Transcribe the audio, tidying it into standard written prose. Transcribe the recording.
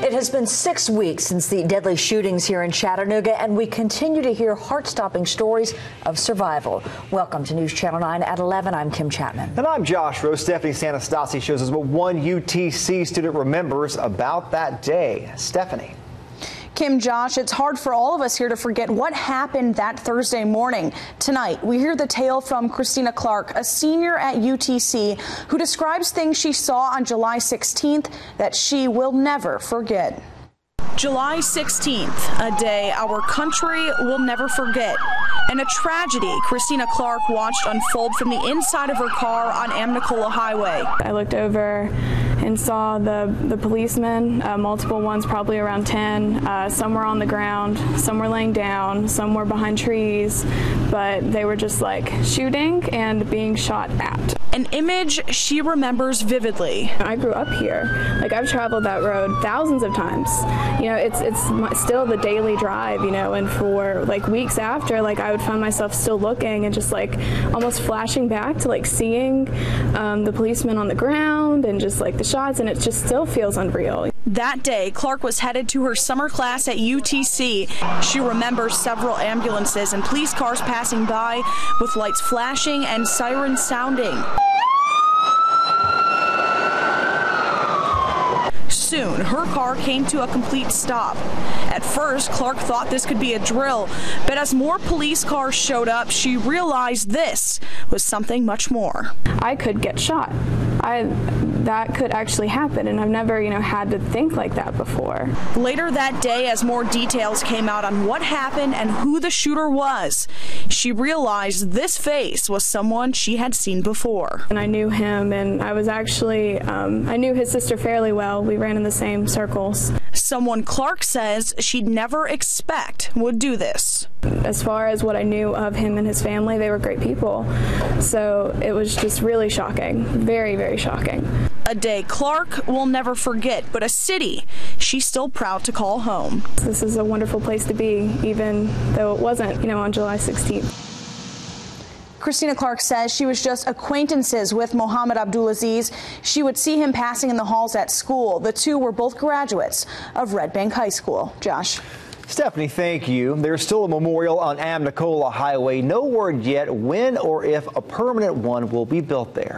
It has been 6 weeks since the deadly shootings here in Chattanooga, and we continue to hear heart-stopping stories of survival. Welcome to News Channel 9 at 11. I'm Kim Chapman. And I'm Josh Rose. Stephanie Sanastasi shows us what one UTC student remembers about that day. Stephanie. Kim, Josh, it's hard for all of us here to forget what happened that Thursday morning. Tonight, we hear the tale from Christina Clark, a senior at UTC, who describes things she saw on July 16th that she will never forget. July 16th, a day our country will never forget, and a tragedy Christina Clark watched unfold from the inside of her car on Amnicola Highway. I looked over and saw the policemen, multiple ones, probably around 10. Some were on the ground, some were laying down, some were behind trees, but they were just like shooting and being shot at. An image she remembers vividly. I grew up here. Like, I've traveled that road thousands of times. You know, it's still the daily drive, you know, and for like weeks after, like, I would find myself still looking and just like almost flashing back to like seeing the policemen on the ground and just like the shots, and it just still feels unreal. That day, Clark was headed to her summer class at UTC. She remembers several ambulances and police cars passing by with lights flashing and sirens sounding. Soon, her car came to a complete stop. At first, Clark thought this could be a drill, but as more police cars showed up, she realized this was something much more. I could get shot. That could actually happen, and I've never, had to think like that before. Later that day, as more details came out on what happened and who the shooter was, she realized this face was someone she had seen before. And I knew him, and I was actually, I knew his sister fairly well. We ran in the same circles. Someone Clark says she'd never expect would do this. As far as what I knew of him and his family, they were great people. So it was just really shocking. Very, very shocking. A day Clark will never forget, but a city she's still proud to call home. This is a wonderful place to be, even though it wasn't, on July 16th. Christina Clark says she was just acquaintances with Mohammed Abdulaziz. She would see him passing in the halls at school. The two were both graduates of Red Bank High School. Josh. Stephanie, thank you. There's still a memorial on Amnicola Highway. No word yet when or if a permanent one will be built there.